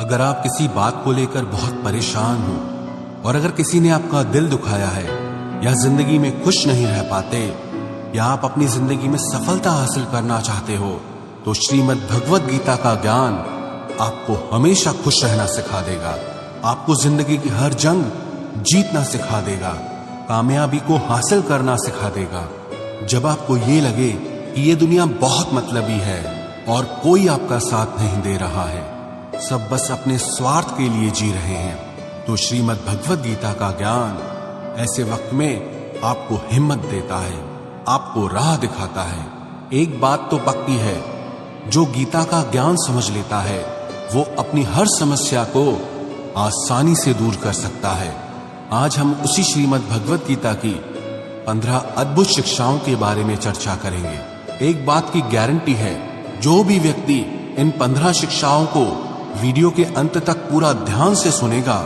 अगर आप किसी बात को लेकर बहुत परेशान हो और अगर किसी ने आपका दिल दुखाया है या जिंदगी में खुश नहीं रह पाते या आप अपनी जिंदगी में सफलता हासिल करना चाहते हो तो श्रीमद् भगवद गीता का ज्ञान आपको हमेशा खुश रहना सिखा देगा। आपको जिंदगी की हर जंग जीतना सिखा देगा, कामयाबी को हासिल करना सिखा देगा। जब आपको ये लगे कि ये दुनिया बहुत मतलबी है और कोई आपका साथ नहीं दे रहा है, सब बस अपने स्वार्थ के लिए जी रहे हैं, तो श्रीमद् भगवद गीता का ज्ञान ऐसे वक्त में आपको हिम्मत देता है, आपको राह दिखाता है। एक बात तो पक्की है, जो गीता का ज्ञान समझ लेता है वो अपनी हर समस्या को आसानी से दूर कर सकता है। आज हम उसी श्रीमद् भगवद गीता की 15 अद्भुत शिक्षाओं के बारे में चर्चा करेंगे। एक बात की गारंटी है, जो भी व्यक्ति इन 15 शिक्षाओं को वीडियो के अंत तक पूरा ध्यान से सुनेगा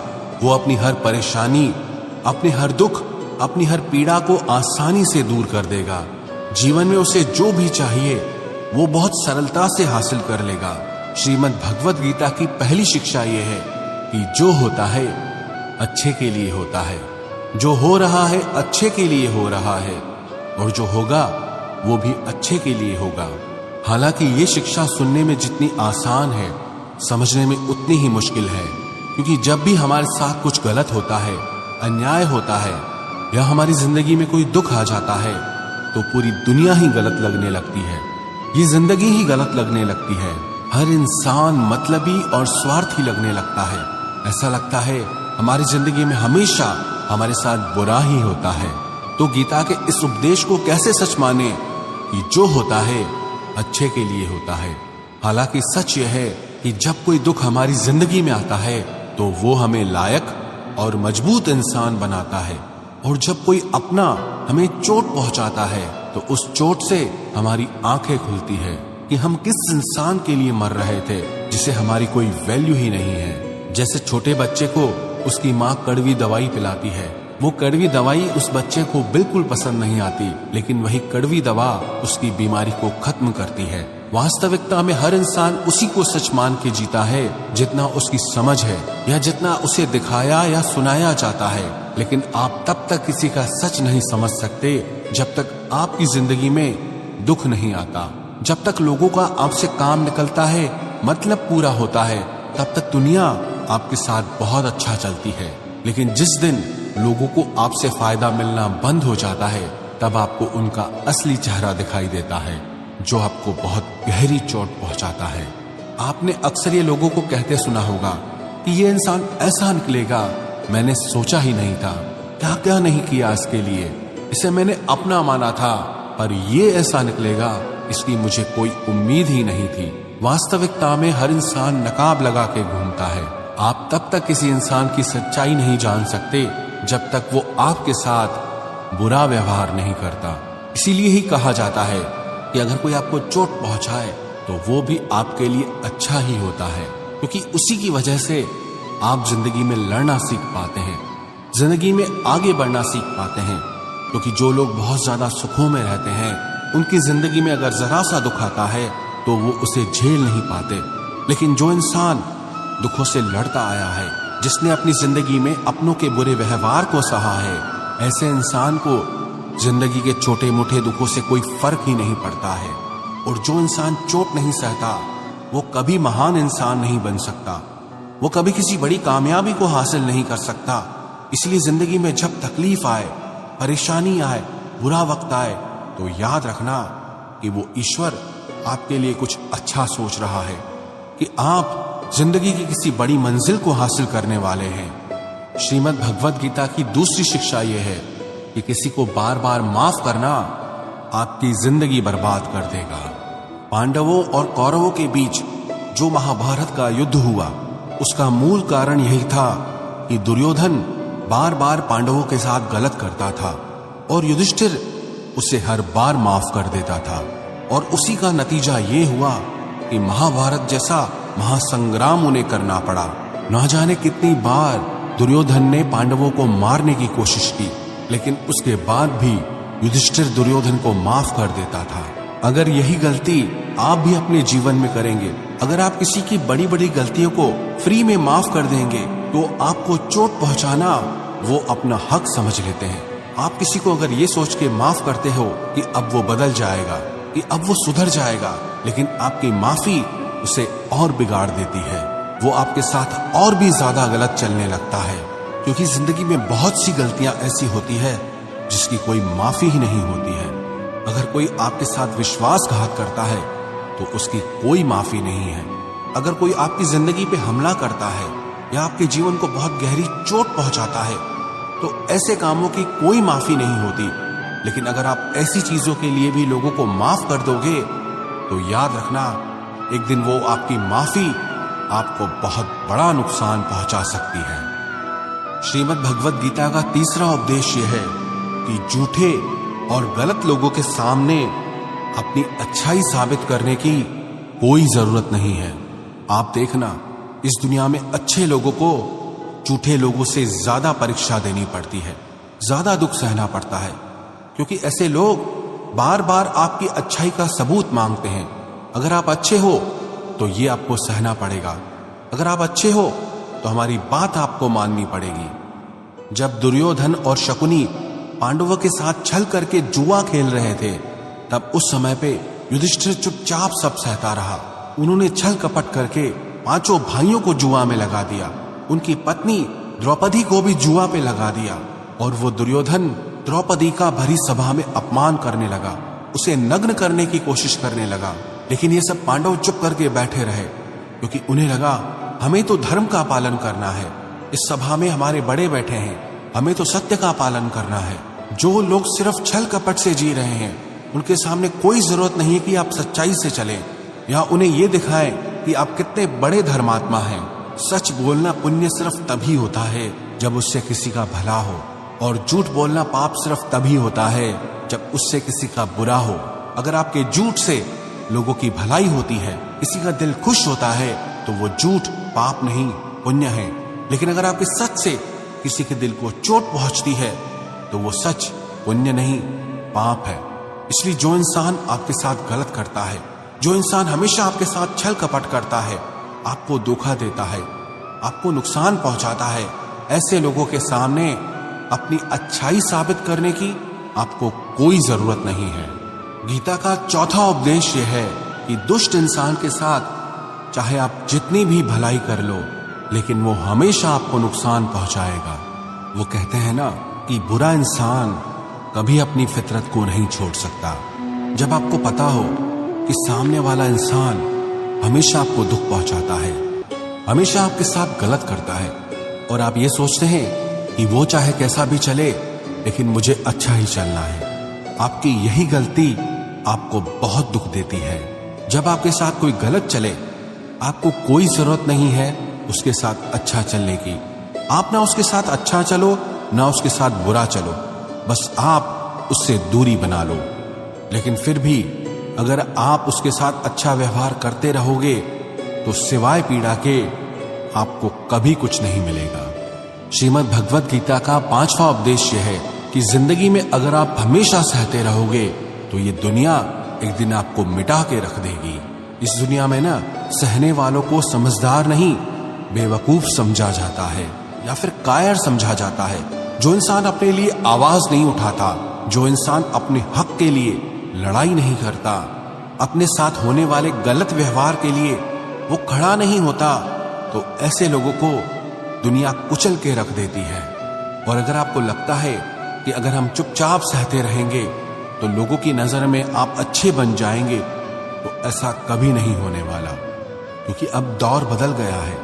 वो अपनी हर परेशानी, अपने हर दुख, अपनी हर पीड़ा को आसानी से दूर कर देगा। जीवन में उसे जो भी चाहिए वो बहुत सरलता से हासिल कर लेगा। श्रीमद् भगवद गीता की पहली शिक्षा ये है कि जो होता है अच्छे के लिए होता है, जो हो रहा है अच्छे के लिए हो रहा है और जो होगा वो भी अच्छे के लिए होगा। हालांकि ये शिक्षा सुनने में जितनी आसान है, समझने में उतनी ही मुश्किल है, क्योंकि जब भी हमारे साथ कुछ गलत होता है, अन्याय होता है या हमारी जिंदगी में कोई दुख आ जाता है तो पूरी दुनिया ही गलत लगने लगती है, ये जिंदगी ही गलत लगने लगती है। हर इंसान मतलबी और स्वार्थी लगने लगता है। ऐसा लगता है हमारी जिंदगी में हमेशा हमारे साथ बुरा ही होता है। तो गीता के इस उपदेश को कैसे सच माने कि जो होता है अच्छे के लिए होता है। हालांकि सच यह है कि जब कोई दुख हमारी जिंदगी में आता है तो वो हमें लायक और मजबूत इंसान बनाता है, और जब कोई अपना हमें चोट पहुंचाता है तो उस चोट से हमारी आंखें खुलती है कि हम किस इंसान के लिए मर रहे थे जिसे हमारी कोई वैल्यू ही नहीं है। जैसे छोटे बच्चे को उसकी माँ कड़वी दवाई पिलाती है, वो कड़वी दवाई उस बच्चे को बिल्कुल पसंद नहीं आती, लेकिन वही कड़वी दवा उसकी बीमारी को खत्म करती है। वास्तविकता में हर इंसान उसी को सच मान के जीता है जितना उसकी समझ है या जितना उसे दिखाया या सुनाया जाता है। लेकिन आप तब तक किसी का सच नहीं समझ सकते जब तक आपकी जिंदगी में दुख नहीं आता। जब तक लोगों का आपसे काम निकलता है, मतलब पूरा होता है, तब तक दुनिया आपके साथ बहुत अच्छा चलती है। लेकिन जिस दिन लोगों को आपसे फायदा मिलना बंद हो जाता है, तब आपको उनका असली चेहरा दिखाई देता है, जो आपको बहुत गहरी चोट पहुंचाता है। आपने अक्सर ये लोगों को कहते सुना होगा कि ये इंसान ऐसा निकलेगा, मैंने सोचा ही नहीं था, क्या क्या नहीं किया इसके लिए, इसे मैंने अपना माना था, पर ये ऐसा निकलेगा इसकी मुझे कोई उम्मीद ही नहीं थी। वास्तविकता में हर इंसान नकाब लगा के घूमता है। आप तब तक किसी इंसान की सच्चाई नहीं जान सकते जब तक वो आपके साथ बुरा व्यवहार नहीं करता। इसीलिए ही कहा जाता है कि अगर कोई आपको चोट पहुंचाए तो वो भी आपके लिए अच्छा ही होता है, क्योंकि उसी की वजह से आप जिंदगी में लड़ना सीख पाते हैं, जिंदगी में आगे बढ़ना सीख पाते हैं। क्योंकि जो लोग बहुत ज्यादा सुखों में रहते हैं, उनकी जिंदगी में अगर जरा सा दुख आता है तो वो उसे झेल नहीं पाते। लेकिन जो इंसान दुखों से लड़ता आया है, जिसने अपनी जिंदगी में अपनों के बुरे व्यवहार को सहा है, ऐसे इंसान को जिंदगी के छोटे मोटे दुखों से कोई फर्क ही नहीं पड़ता है। और जो इंसान चोट नहीं सहता वो कभी महान इंसान नहीं बन सकता, वो कभी किसी बड़ी कामयाबी को हासिल नहीं कर सकता। इसलिए जिंदगी में जब तकलीफ आए, परेशानी आए, बुरा वक्त आए, तो याद रखना कि वो ईश्वर आपके लिए कुछ अच्छा सोच रहा है, कि आप जिंदगी की किसी बड़ी मंजिल को हासिल करने वाले हैं। श्रीमद् भगवद गीता की दूसरी शिक्षा यह है कि किसी को बार बार माफ करना आपकी जिंदगी बर्बाद कर देगा। पांडवों और कौरवों के बीच जो महाभारत का युद्ध हुआ, उसका मूल कारण यही था कि दुर्योधन बार बार पांडवों के साथ गलत करता था और युधिष्ठिर उसे हर बार माफ कर देता था। और उसी का नतीजा ये हुआ कि महाभारत जैसा महासंग्राम उन्हें करना पड़ा। न जाने कितनी बार दुर्योधन ने पांडवों को मारने की कोशिश की, लेकिन उसके बाद भी युधिष्ठिर दुर्योधन को माफ कर देता था। अगर यही गलती आप भी अपने जीवन में करेंगे अगर आप किसी की बड़ी बड़ी गलतियों को फ्री में माफ कर देंगे तो आपको चोट पहुंचाना वो अपना हक समझ लेते हैं। आप किसी को अगर ये सोच के माफ करते हो कि अब वो बदल जाएगा, कि अब वो सुधर जाएगा, लेकिन आपकी माफी उसे और बिगाड़ देती है। वो आपके साथ और भी ज्यादा गलत चलने लगता है, क्योंकि जिंदगी में बहुत सी गलतियां ऐसी होती है जिसकी कोई माफी ही नहीं होती है। अगर कोई आपके साथ विश्वासघात करता है तो उसकी कोई माफी नहीं है। अगर कोई आपकी जिंदगी पे हमला करता है या आपके जीवन को बहुत गहरी चोट पहुंचाता है तो ऐसे कामों की कोई माफी नहीं होती। लेकिन अगर आप ऐसी चीजों के लिए भी लोगों को माफ कर दोगे तो याद रखना, एक दिन वो आपकी माफी आपको बहुत बड़ा नुकसान पहुंचा सकती है। श्रीमद् भगवद गीता का तीसरा उपदेश यह है कि झूठे और गलत लोगों के सामने अपनी अच्छाई साबित करने की कोई जरूरत नहीं है। आप देखना, इस दुनिया में अच्छे लोगों को झूठे लोगों से ज्यादा परीक्षा देनी पड़ती है, ज्यादा दुख सहना पड़ता है, क्योंकि ऐसे लोग बार बार आपकी अच्छाई का सबूत मांगते हैं। अगर आप अच्छे हो तो ये आपको सहना पड़ेगा, अगर आप अच्छे हो तो हमारी बात आपको माननी पड़ेगी। जब दुर्योधन और शकुनी पांडवों के साथ छल करके जुआ खेल रहे थे, तब उस समय पे युधिष्ठिर चुपचाप सब सहता रहा। उन्होंने छल कपट करके पांचों भाइयों को जुआ में लगा दिया, उनकी पत्नी द्रौपदी को भी जुआ पे लगा दिया, और वो दुर्योधन द्रौपदी का भरी सभा में अपमान करने लगा, उसे नग्न करने की कोशिश करने लगा। लेकिन ये सब पांडव चुप करके बैठे रहे, क्योंकि उन्हें लगा हमें तो धर्म का पालन करना है, इस सभा में हमारे बड़े बैठे हैं, हमें तो सत्य का पालन करना है। जो लोग सिर्फ छल कपट से जी रहे हैं उनके सामने कोई जरूरत नहीं है कि आप सच्चाई से चलें या उन्हें ये दिखाएं कि आप कितने बड़े धर्मात्मा हैं। सच बोलना पुण्य सिर्फ तभी होता है जब उससे किसी का भला हो, और झूठ बोलना पाप सिर्फ तभी होता है जब उससे किसी का बुरा हो। अगर आपके झूठ से लोगों की भलाई होती है, किसी का दिल खुश होता है, तो वो झूठ पाप नहीं पुण्य है। लेकिन अगर आपके सच से किसी के दिल को चोट पहुंचती है तो वो सच पुण्य नहीं पाप है। इसलिए जो इंसान आपके साथ गलत करता है, जो इंसान हमेशा आपके साथ छल कपट करता है, आपको धोखा देता है, आपको नुकसान पहुंचाता है, ऐसे लोगों के सामने अपनी अच्छाई साबित करने की आपको कोई जरूरत नहीं है। गीता का चौथा उपदेश यह है कि दुष्ट इंसान के साथ चाहे आप जितनी भी भलाई कर लो, लेकिन वो हमेशा आपको नुकसान पहुंचाएगा। वो कहते हैं ना कि बुरा इंसान कभी अपनी फितरत को नहीं छोड़ सकता। जब आपको पता हो कि सामने वाला इंसान हमेशा आपको दुख पहुंचाता है, हमेशा आपके साथ गलत करता है, और आप ये सोचते हैं कि वो चाहे कैसा भी चले लेकिन मुझे अच्छा ही चलना है, आपकी यही गलती आपको बहुत दुख देती है। जब आपके साथ कोई गलत चले, आपको कोई जरूरत नहीं है उसके साथ अच्छा चलने की। आप ना उसके साथ अच्छा चलो ना उसके साथ बुरा चलो, बस आप उससे दूरी बना लो। लेकिन फिर भी अगर आप उसके साथ अच्छा व्यवहार करते रहोगे तो सिवाय पीड़ा के आपको कभी कुछ नहीं मिलेगा। श्रीमद् भगवद गीता का पांचवा उपदेश यह है कि जिंदगी में अगर आप हमेशा सहते रहोगे तो ये दुनिया एक दिन आपको मिटा के रख देगी। इस दुनिया में ना सहने वालों को समझदार नहीं बेवकूफ समझा जाता है या फिर कायर समझा जाता है। जो इंसान अपने लिए आवाज नहीं उठाता, जो इंसान अपने हक के लिए लड़ाई नहीं करता, अपने साथ होने वाले गलत व्यवहार के लिए वो खड़ा नहीं होता, तो ऐसे लोगों को दुनिया कुचल के रख देती है। और अगर आपको लगता है कि अगर हम चुपचाप सहते रहेंगे तो लोगों की नजर में आप अच्छे बन जाएंगे, तो ऐसा कभी नहीं होने वाला, क्योंकि अब दौर बदल गया है,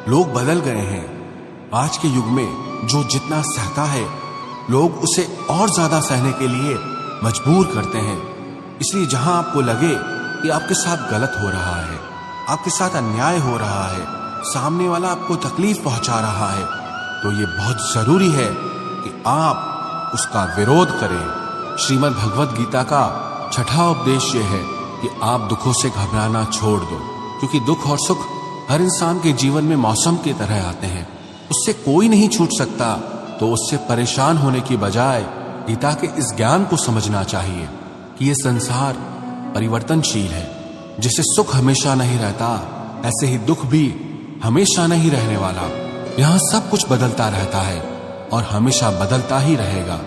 लोग बदल गए हैं। आज के युग में जो जितना सहता है, लोग उसे और ज्यादा सहने के लिए मजबूर करते हैं। इसलिए जहां आपको लगे कि आपके साथ गलत हो रहा है, आपके साथ अन्याय हो रहा है, सामने वाला आपको तकलीफ पहुंचा रहा है, तो ये बहुत जरूरी है कि आप उसका विरोध करें। श्रीमद् भगवद गीता का छठा उपदेश यह है कि आप दुखों से घबराना छोड़ दो, क्योंकि दुख और सुख हर इंसान के जीवन में मौसम की तरह आते हैं, उससे कोई नहीं छूट सकता। तो उससे परेशान होने की बजाय गीता के इस ज्ञान को समझना चाहिए कि यह संसार परिवर्तनशील है। जैसे सुख हमेशा नहीं रहता, ऐसे ही दुख भी हमेशा नहीं रहने वाला। यहाँ सब कुछ बदलता रहता है और हमेशा बदलता ही रहेगा।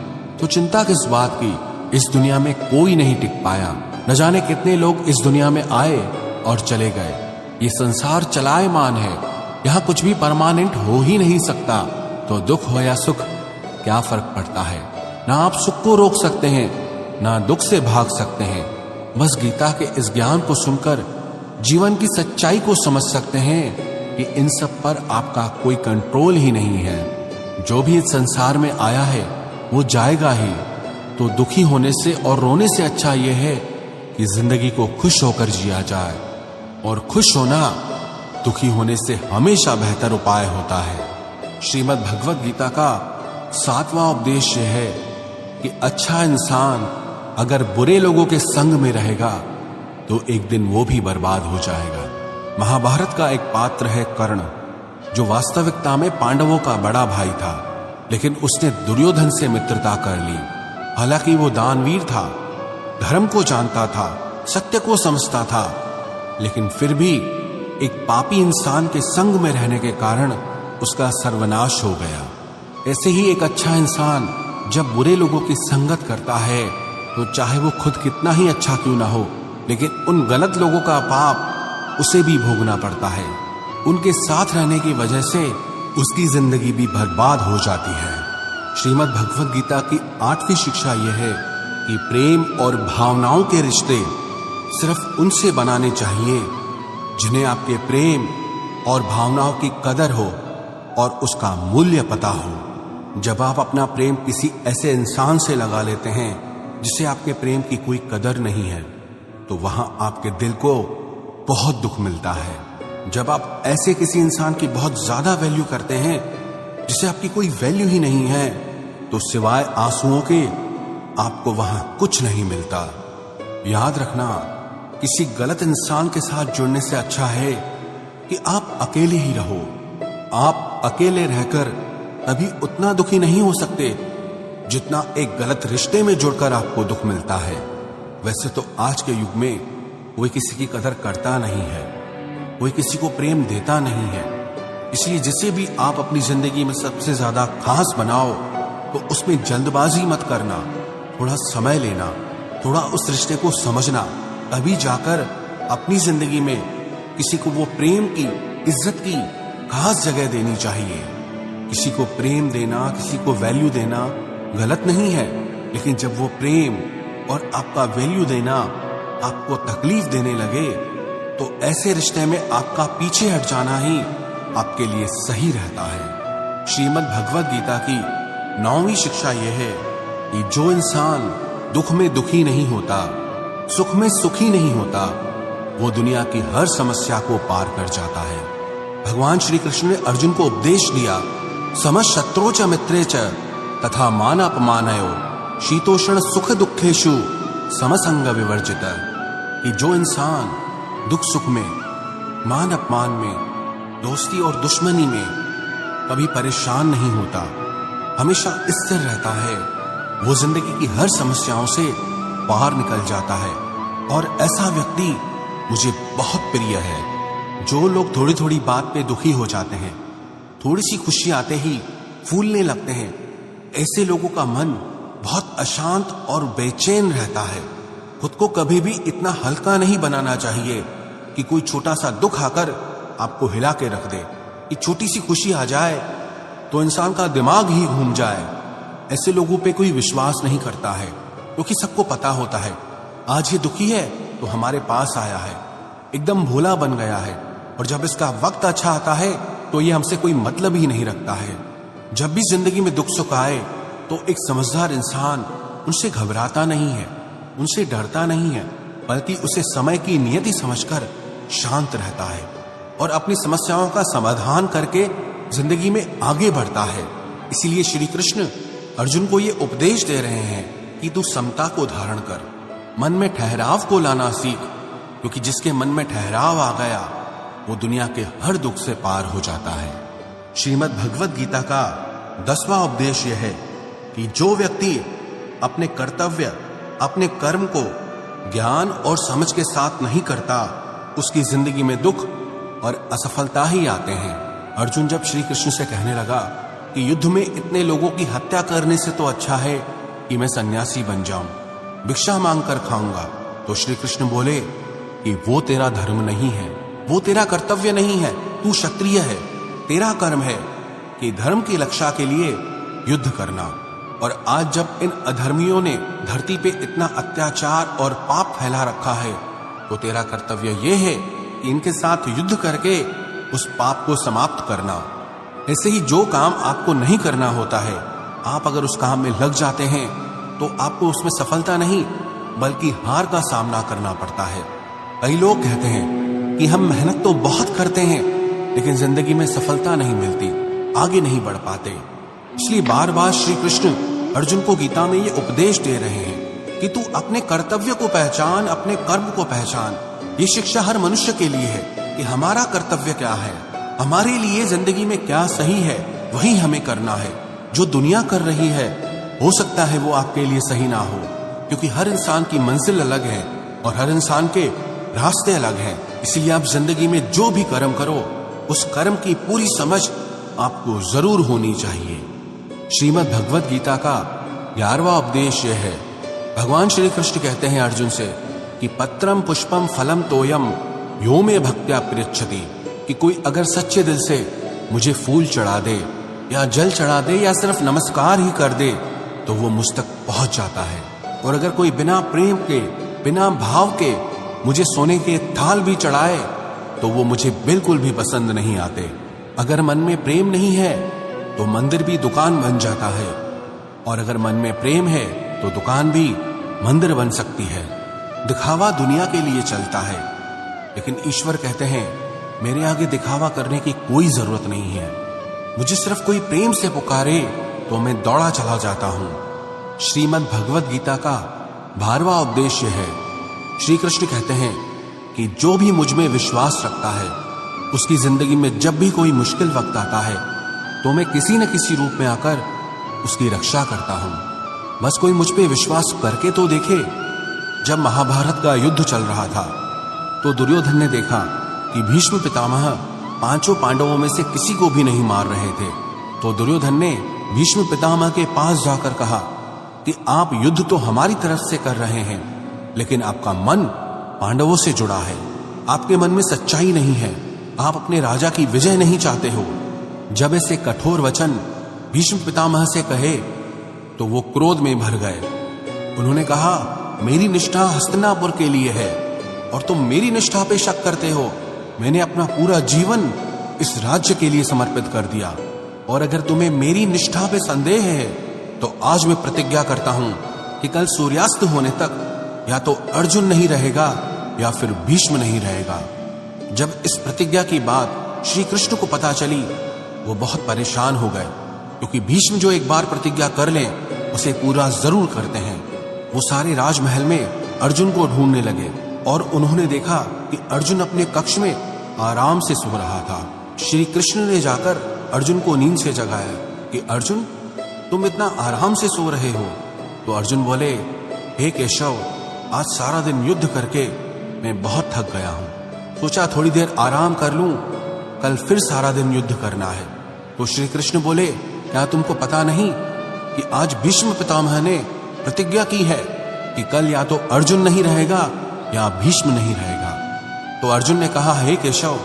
तो चिंता किस बात की, इस दुनिया में कोई नहीं टिक पाया। न जाने कितने लोग इस दुनिया में आए और चले गए। ये संसार चलायमान है, यहाँ कुछ भी परमानेंट हो ही नहीं सकता। तो दुख हो या सुख, क्या फर्क पड़ता है। ना आप सुख को रोक सकते हैं, ना दुख से भाग सकते हैं। बस गीता के इस ज्ञान को सुनकर जीवन की सच्चाई को समझ सकते हैं कि इन सब पर आपका कोई कंट्रोल ही नहीं है। जो भी इस संसार में आया है वो जाएगा ही। तो दुखी होने से और रोने से अच्छा यह है कि जिंदगी को खुश होकर जिया जाए। और खुश होना दुखी होने से हमेशा बेहतर उपाय होता है। श्रीमद् भगवत गीता का 7वां उपदेश यह है कि अच्छा इंसान अगर बुरे लोगों के संग में रहेगा तो एक दिन वो भी बर्बाद हो जाएगा। महाभारत का एक पात्र है कर्ण, जो वास्तविकता में पांडवों का बड़ा भाई था, लेकिन उसने दुर्योधन से मित्रता कर ली। हालांकि वो दानवीर था, धर्म को जानता था, सत्य को समझता था, लेकिन फिर भी एक पापी इंसान के संग में रहने के कारण उसका सर्वनाश हो गया। ऐसे ही एक अच्छा इंसान जब बुरे लोगों की संगत करता है तो चाहे वो खुद कितना ही अच्छा क्यों ना हो, लेकिन उन गलत लोगों का पाप उसे भी भोगना पड़ता है। उनके साथ रहने की वजह से उसकी जिंदगी भी बर्बाद हो जाती है। श्रीमद् भगवत गीता की 8वीं शिक्षा यह है कि प्रेम और भावनाओं के रिश्ते सिर्फ उनसे बनाने चाहिए जिन्हें आपके प्रेम और भावनाओं की कदर हो और उसका मूल्य पता हो। जब आप अपना प्रेम किसी ऐसे इंसान से लगा लेते हैं जिसे आपके प्रेम की कोई कदर नहीं है, तो वहां आपके दिल को बहुत दुख मिलता है। जब आप ऐसे किसी इंसान की बहुत ज्यादा वैल्यू करते हैं जिसे आपकी कोई वैल्यू ही नहीं है, तो सिवाय आंसुओं के आपको वहां कुछ नहीं मिलता। याद रखना, किसी गलत इंसान के साथ जुड़ने से अच्छा है कि आप अकेले ही रहो। आप अकेले रहकर कभी उतना दुखी नहीं हो सकते जितना एक गलत रिश्ते में जुड़कर आपको दुख मिलता है। वैसे तो आज के युग में कोई किसी की कदर करता नहीं है, कोई किसी को प्रेम देता नहीं है। इसलिए जिसे भी आप अपनी जिंदगी में सबसे ज्यादा खास बनाओ तो उसमें जल्दबाजी मत करना। थोड़ा समय लेना, थोड़ा उस रिश्ते को समझना, तभी जाकर अपनी जिंदगी में किसी को वो प्रेम की, इज्जत की खास जगह देनी चाहिए। किसी को प्रेम देना, किसी को वैल्यू देना गलत नहीं है, लेकिन जब वो प्रेम और आपका वैल्यू देना आपको तकलीफ देने लगे तो ऐसे रिश्ते में आपका पीछे हट जाना ही आपके लिए सही रहता है। श्रीमद् भगवत गीता की 9वीं शिक्षा यह है कि जो इंसान दुख में दुखी नहीं होता, सुख में सुखी नहीं होता, वो दुनिया की हर समस्या को पार कर जाता है। भगवान श्री कृष्ण ने अर्जुन को उपदेश दिया, समः शत्रु च मित्रे च तथा मान अपमानयो शीतोष्ण सुख दुखेषु समसंग विवर्जित। कि जो इंसान दुख सुख में, मान अपमान में, दोस्ती और दुश्मनी में कभी परेशान नहीं होता, हमेशा स्थिर रहता है, वो जिंदगी की हर समस्याओं से बाहर निकल जाता है। और ऐसा व्यक्ति मुझे बहुत प्रिय है। जो लोग थोड़ी थोड़ी बात पे दुखी हो जाते हैं, थोड़ी सी खुशी आते ही फूलने लगते हैं, ऐसे लोगों का मन बहुत अशांत और बेचैन रहता है। खुद को कभी भी इतना हल्का नहीं बनाना चाहिए कि कोई छोटा सा दुख आकर आपको हिला के रख दे, कि छोटी सी खुशी आ जाए तो इंसान का दिमाग ही घूम जाए। ऐसे लोगों पे कोई विश्वास नहीं करता है, क्योंकि सबको पता होता है आज ये दुखी है तो हमारे पास आया है, एकदम भोला बन गया है, और जब इसका वक्त अच्छा आता है तो ये हमसे कोई मतलब ही नहीं रखता है। जब भी जिंदगी में दुख सुख आए तो एक समझदार इंसान उनसे घबराता नहीं है, उनसे डरता नहीं है, बल्कि उसे समय की नियति समझकर शांत रहता है और अपनी समस्याओं का समाधान करके जिंदगी में आगे बढ़ता है। इसीलिए श्री कृष्ण अर्जुन को ये उपदेश दे रहे हैं कि तू समता को धारण कर, मन में ठहराव को लाना सीख, क्योंकि जिसके मन में ठहराव आ गया वो दुनिया के हर दुख से पार हो जाता है। श्रीमद् भगवत गीता का 10वां उपदेश यह है कि जो व्यक्ति अपने कर्तव्य, अपने कर्म को ज्ञान और समझ के साथ नहीं करता, उसकी जिंदगी में दुख और असफलता ही आते हैं। अर्जुन जब श्री कृष्ण से कहने लगा कि युद्ध में इतने लोगों की हत्या करने से तो अच्छा है कि मैं सन्यासी बन जाऊं, भिक्षा मांगकर खाऊंगा, तो श्री कृष्ण बोले कि वो तेरा धर्म नहीं है, वो तेरा कर्तव्य नहीं है, तू क्षत्रिय है, तेरा कर्म है कि धर्म की रक्षा के लिए युद्ध करना। और आज जब इन अधर्मियों ने धरती पे इतना अत्याचार और पाप फैला रखा है, तो तेरा कर्तव्य ये है कि इनके साथ युद्ध करके उस पाप को समाप्त करना। ऐसे ही जो काम आपको नहीं करना होता है, आप अगर उस काम में लग जाते हैं तो आपको उसमें सफलता नहीं बल्कि हार का सामना करना पड़ता है। कई लोग कहते हैं कि हम मेहनत तो बहुत करते हैं लेकिन जिंदगी में सफलता नहीं मिलती, आगे नहीं बढ़ पाते। इसलिए बार बार श्री कृष्ण अर्जुन को गीता में ये उपदेश दे रहे हैं कि तू अपने कर्तव्य को पहचान, अपने कर्म को पहचान। ये शिक्षा हर मनुष्य के लिए है कि हमारा कर्तव्य क्या है, हमारे लिए जिंदगी में क्या सही है वही हमें करना है। जो दुनिया कर रही है हो सकता है वो आपके लिए सही ना हो, क्योंकि हर इंसान की मंजिल अलग है और हर इंसान के रास्ते अलग हैं। इसलिए आप जिंदगी में जो भी कर्म करो उस कर्म की पूरी समझ आपको जरूर होनी चाहिए। श्रीमद् भगवत गीता का 11वां उपदेश यह है। भगवान श्री कृष्ण कहते हैं अर्जुन से कि पत्रम पुष्पम फलम तोयम यो में भक्त्या पृच्छति, कि कोई अगर सच्चे दिल से मुझे फूल चढ़ा दे या जल चढ़ा दे या सिर्फ नमस्कार ही कर दे तो वो मुझ तक पहुंच जाता है। और अगर कोई बिना प्रेम के, बिना भाव के मुझे सोने के थाल भी चढ़ाए तो वो मुझे बिल्कुल भी पसंद नहीं आते। अगर मन में प्रेम नहीं है तो मंदिर भी दुकान बन जाता है, और अगर मन में प्रेम है तो दुकान भी मंदिर बन सकती है। दिखावा दुनिया के लिए चलता है, लेकिन ईश्वर कहते हैं मेरे आगे दिखावा करने की कोई जरूरत नहीं है। मुझे सिर्फ कोई प्रेम से पुकारे तो मैं दौड़ा चला जाता हूं। श्रीमद् भगवत गीता का 12वां उपदेश है। श्री कृष्ण कहते हैं कि जो भी मुझ में विश्वास रखता है उसकी जिंदगी में जब भी कोई मुश्किल वक्त आता है तो मैं किसी न किसी रूप में आकर उसकी रक्षा करता हूं। बस कोई मुझ पे विश्वास करके तो देखे। जब महाभारत का युद्ध चल रहा था तो दुर्योधन ने देखा कि भीष्म पितामह 5 पांडवों में से किसी को भी नहीं मार रहे थे। तो दुर्योधन ने भीष्म पितामह के पास जाकर कहा कि आप युद्ध तो हमारी तरफ से कर रहे हैं, लेकिन आपका मन पांडवों से जुड़ा है, आपके मन में सच्चाई नहीं है, आप अपने राजा की विजय नहीं चाहते हो। जब ऐसे कठोर वचन भीष्म पितामह से कहे तो वो क्रोध में भर गए। उन्होंने कहा मेरी निष्ठा हस्तिनापुर के लिए है और तुम मेरी निष्ठा पे शक करते हो। मैंने अपना पूरा जीवन इस राज्य के लिए समर्पित कर दिया, और अगर तुम्हें मेरी निष्ठा पे संदेह है तो आज मैं प्रतिज्ञा करता हूं कि कल सूर्यास्त होने तक या तो अर्जुन नहीं रहेगा या फिर भीष्म नहीं रहेगा। जब इस प्रतिज्ञा की बात श्री कृष्ण को पता चली वो बहुत परेशान हो गए, क्योंकि भीष्म जो एक बार प्रतिज्ञा कर लें उसे पूरा जरूर करते हैं। वो सारे राजमहल में अर्जुन को ढूंढने लगे और उन्होंने देखा कि अर्जुन अपने कक्ष में आराम से सो रहा था। श्री कृष्ण ने जाकर अर्जुन को नींद से जगाया कि अर्जुन तुम इतना आराम से सो रहे हो। तो अर्जुन बोले हे केशव, आज सारा दिन युद्ध करके मैं बहुत थक गया हूं, सोचा थोड़ी देर आराम कर लूं, कल फिर सारा दिन युद्ध करना है। तो श्री कृष्ण बोले क्या तुमको पता नहीं कि आज भीष्म पितामह ने प्रतिज्ञा की है कि कल या तो अर्जुन नहीं रहेगा या भीष्म नहीं रहेगा। तो अर्जुन ने कहा हे केशव,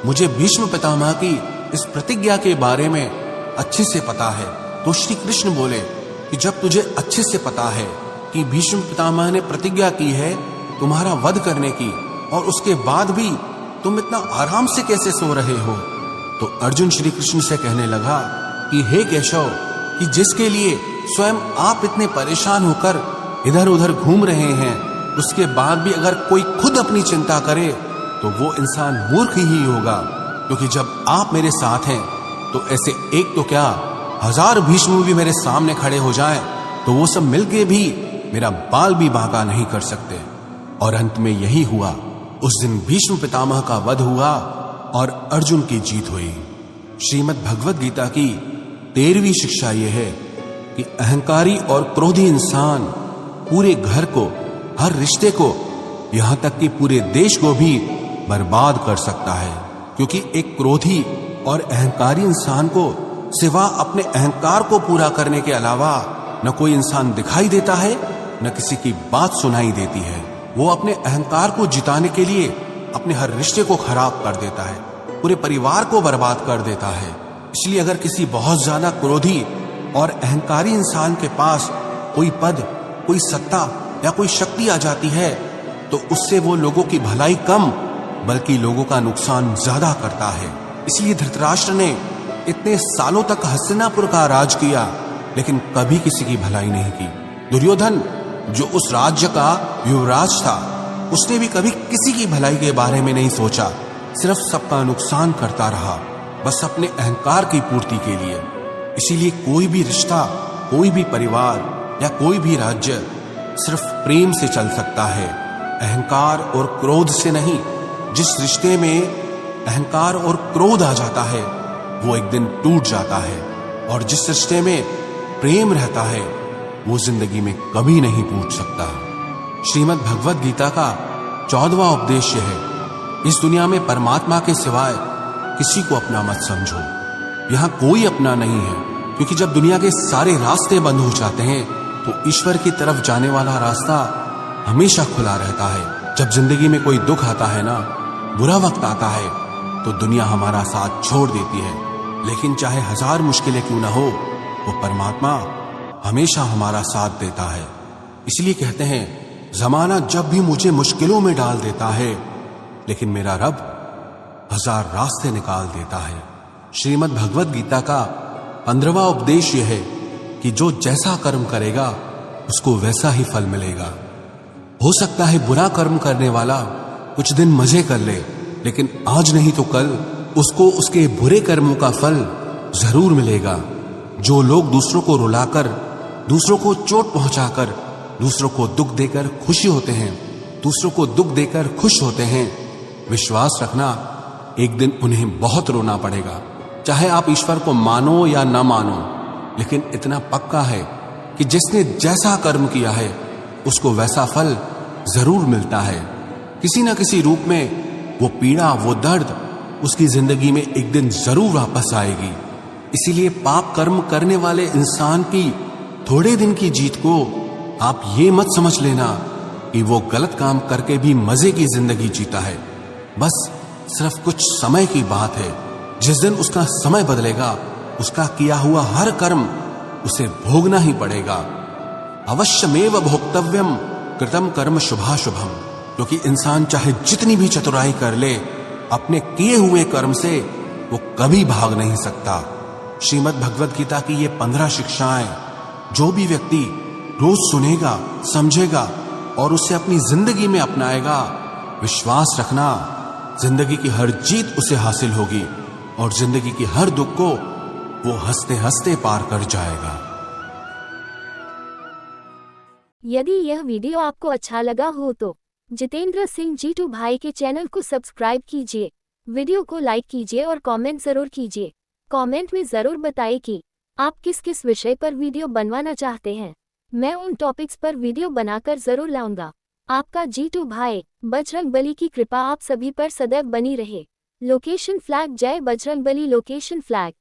मुझे भीष्म पितामह की इस प्रतिज्ञा के बारे में अच्छे से पता है। तो श्री कृष्ण बोले कि जब तुझे अच्छे से पता है कि भीष्म पितामह ने प्रतिज्ञा की है तुम्हारा वध करने की, और उसके बाद भी तुम इतना आराम से कैसे सो रहे हो? तो अर्जुन श्री कृष्ण से कहने लगा कि हे केशव, कि जिसके लिए स्वयं आप इतने परेशान होकर इधर उधर घूम रहे हैं, उसके बाद भी अगर कोई खुद अपनी चिंता करे तो वो इंसान मूर्ख ही होगा। क्योंकि जब आप मेरे साथ हैं तो ऐसे एक तो क्या 1000 भीष्म भी मेरे सामने खड़े हो जाएं तो वो सब मिलके भी मेरा बाल भी बांका नहीं कर सकते। और अंत में यही हुआ। उस दिन भीष्म पितामह का वध हुआ और अर्जुन की जीत हुई। श्रीमद् भगवत गीता की 13वीं शिक्षा यह है कि अहंकारी और क्रोधी इंसान पूरे घर को, हर रिश्ते को, यहां तक कि पूरे देश को भी बर्बाद कर सकता है। क्योंकि एक क्रोधी और अहंकारी इंसान को सिवा अपने अहंकार को पूरा करने के अलावा न कोई इंसान दिखाई देता है, न किसी की बात सुनाई देती है। वो अपने अहंकार को जिताने के लिए अपने हर रिश्ते को खराब कर देता है, पूरे परिवार को बर्बाद कर देता है। इसलिए अगर किसी बहुत ज्यादा क्रोधी और अहंकारी इंसान के पास कोई पद, कोई सत्ता या कोई शक्ति आ जाती है तो उससे वो लोगों की भलाई कम बल्कि लोगों का नुकसान ज्यादा करता है। इसलिए धृतराष्ट्र ने इतने सालों तक हस्तिनापुर का राज किया लेकिन कभी किसी की भलाई नहीं की। दुर्योधन जो उस राज्य का युवराज था, उसने भी कभी किसी की भलाई के बारे में नहीं सोचा, सिर्फ सबका नुकसान करता रहा, बस अपने अहंकार की पूर्ति के लिए। इसीलिए कोई भी रिश्ता, कोई भी परिवार या कोई भी राज्य सिर्फ प्रेम से चल सकता है, अहंकार और क्रोध से नहीं। जिस रिश्ते में अहंकार और क्रोध आ जाता है वो एक दिन टूट जाता है, और जिस रिश्ते में प्रेम रहता है वो जिंदगी में कभी नहीं टूट सकता। श्रीमद् भगवद गीता का 14वां उपदेश है, इस दुनिया में परमात्मा के सिवाय किसी को अपना मत समझो। यहाँ कोई अपना नहीं है, क्योंकि जब दुनिया के सारे रास्ते बंद हो जाते हैं तो ईश्वर की तरफ जाने वाला रास्ता हमेशा खुला रहता है। जब जिंदगी में कोई दुख आता है ना, बुरा वक्त आता है, तो दुनिया हमारा साथ छोड़ देती है, लेकिन चाहे 1000 मुश्किलें क्यों ना हो, वो परमात्मा हमेशा हमारा साथ देता है। इसलिए कहते हैं, जमाना जब भी मुझे मुश्किलों में डाल देता है, लेकिन मेरा रब 1000 रास्ते निकाल देता है। श्रीमद् भगवद गीता का 15वां उपदेश यह है कि जो जैसा कर्म करेगा उसको वैसा ही फल मिलेगा। हो सकता है बुरा कर्म करने वाला कुछ दिन मजे कर ले, लेकिन आज नहीं तो कल उसको उसके बुरे कर्मों का फल जरूर मिलेगा। जो लोग दूसरों को रुलाकर, दूसरों को चोट पहुंचाकर, दूसरों को दुख देकर खुशी होते हैं, दूसरों को दुख देकर खुश होते हैं, विश्वास रखना एक दिन उन्हें बहुत रोना पड़ेगा। चाहे आप ईश्वर को मानो या न मानो, लेकिन इतना पक्का है कि जिसने जैसा कर्म किया है उसको वैसा फल जरूर मिलता है। किसी न किसी रूप में वो पीड़ा, वो दर्द उसकी जिंदगी में एक दिन जरूर वापस आएगी। इसीलिए पाप कर्म करने वाले इंसान की थोड़े दिन की जीत को आप ये मत समझ लेना कि वो गलत काम करके भी मजे की जिंदगी जीता है। बस सिर्फ कुछ समय की बात है। जिस दिन उसका समय बदलेगा, उसका किया हुआ हर कर्म उसे भोगना ही पड़ेगा। अवश्यमेव भोक्तव्यम कृतम कर्म शुभाशुभम, क्योंकि इंसान चाहे जितनी भी चतुराई कर ले, अपने किए हुए कर्म से वो कभी भाग नहीं सकता। श्रीमद् भगवद गीता की ये 15 शिक्षाएं जो भी व्यक्ति रोज सुनेगा, समझेगा और उसे अपनी जिंदगी में अपनाएगा, विश्वास रखना जिंदगी की हर जीत उसे हासिल होगी और जिंदगी की हर दुख को वो हंसते हंसते पार कर जाएगा। यदि यह वीडियो आपको अच्छा लगा हो तो जितेंद्र सिंह जीतू भाई के चैनल को सब्सक्राइब कीजिए, वीडियो को लाइक कीजिए और कमेंट जरूर कीजिए। कमेंट में जरूर बताइए कि आप किस किस विषय पर वीडियो बनवाना चाहते हैं। मैं उन टॉपिक्स पर वीडियो बनाकर जरूर लाऊंगा। आपका जीतू भाई। बजरंगबली की कृपा आप सभी पर सदैव बनी रहे। Location flag. जय बजरंगबली। Location flag.